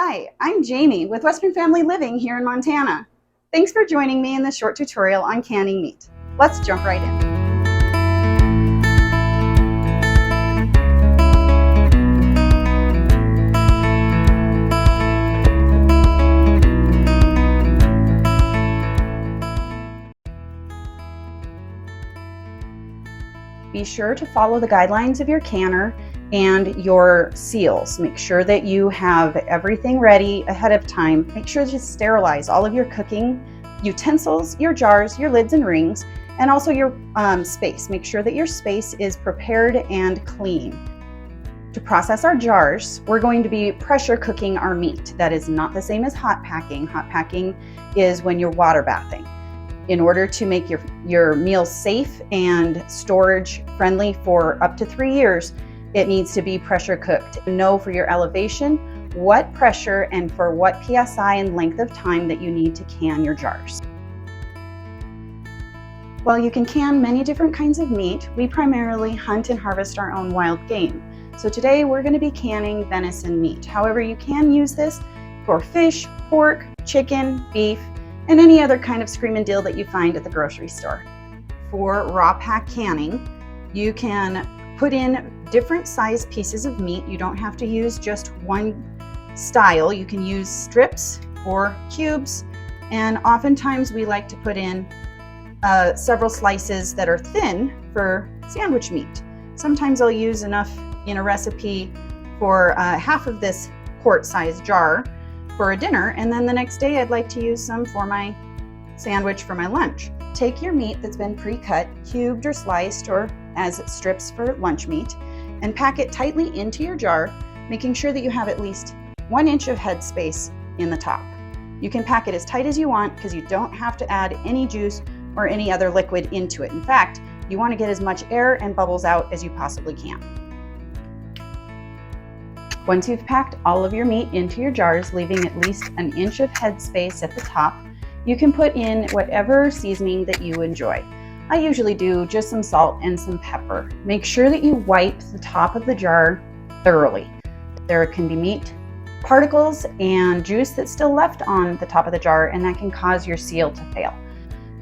Hi, I'm Jamie with Western Family Living here in Montana. Thanks for joining me in this short tutorial on canning meat. Let's jump right in. Be sure to follow the guidelines of your canner and your seals. Make sure that you have everything ready ahead of time. Make sure to sterilize all of your cooking utensils, your jars, your lids and rings, and also your space. Make sure that your space is prepared and clean. To process our jars, we're going to be pressure cooking our meat. That is not the same as hot packing. Hot packing is when you're water bathing. In order to make your meals safe and storage friendly for up to 3 years, it needs to be pressure cooked. Know for your elevation what pressure and for what PSI and length of time that you need to can your jars. While you can can many different kinds of meat, we primarily hunt and harvest our own wild game. So today we're going to be canning venison meat. However, you can use this for fish, pork, chicken, beef, and any other kind of scream and deal that you find at the grocery store. For raw pack canning, you can put in different size pieces of meat. You don't have to use just one style. You can use strips or cubes, and oftentimes we like to put in several slices that are thin for sandwich meat. Sometimes I'll use enough in a recipe for half of this quart-sized jar for a dinner, and then the next day I'd like to use some for my sandwich for my lunch. Take your meat that's been pre-cut, cubed or sliced, or as strips for lunch meat, and pack it tightly into your jar, making sure that you have at least 1 inch of headspace in the top. You can pack it as tight as you want because you don't have to add any juice or any other liquid into it. In fact, you want to get as much air and bubbles out as you possibly can. Once you've packed all of your meat into your jars, leaving at least 1 inch of headspace at the top, you can put in whatever seasoning that you enjoy. I usually do just some salt and some pepper. Make sure that you wipe the top of the jar thoroughly. There can be meat particles and juice that's still left on the top of the jar, and that can cause your seal to fail.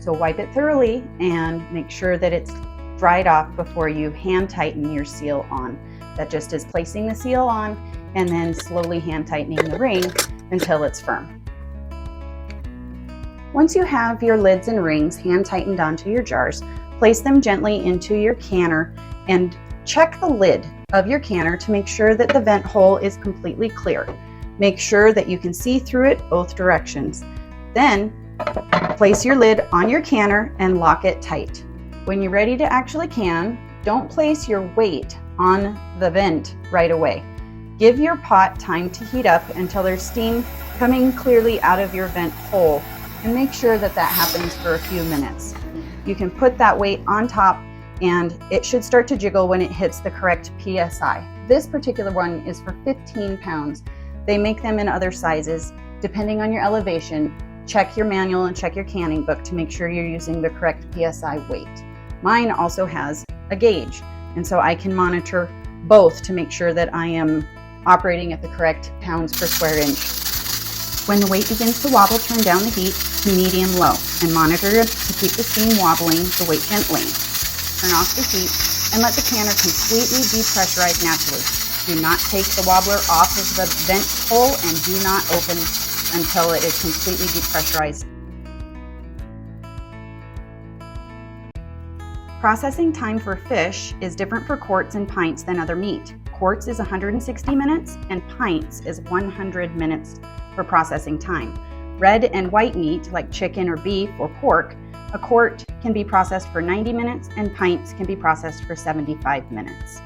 So wipe it thoroughly and make sure that it's dried off before you hand tighten your seal on. That just is placing the seal on and then slowly hand tightening the ring until it's firm. Once you have your lids and rings hand tightened onto your jars, place them gently into your canner and check the lid of your canner to make sure that the vent hole is completely clear. Make sure that you can see through it both directions. Then place your lid on your canner and lock it tight. When you're ready to actually can, don't place your weight on the vent right away. Give your pot time to heat up until there's steam coming clearly out of your vent hole, and make sure that that happens for a few minutes. You can put that weight on top and it should start to jiggle when it hits the correct PSI. This particular one is for 15 pounds. They make them in other sizes. Depending on your elevation, check your manual and check your canning book to make sure you're using the correct PSI weight. Mine also has a gauge, and so I can monitor both to make sure that I am operating at the correct pounds per square inch. When the weight begins to wobble, turn down the heat to medium-low and monitor to keep the steam wobbling the weight gently. Turn off the heat and let the canner completely depressurize naturally. Do not take the wobbler off of the vent hole and do not open until it is completely depressurized. Processing time for fish is different for quarts and pints than other meat. Quarts is 160 minutes and pints is 100 minutes for processing time. Red and white meat like chicken or beef or pork, a quart can be processed for 90 minutes and pints can be processed for 75 minutes.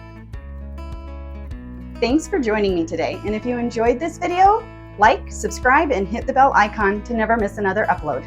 Thanks for joining me today, and if you enjoyed this video, like, subscribe, and hit the bell icon to never miss another upload.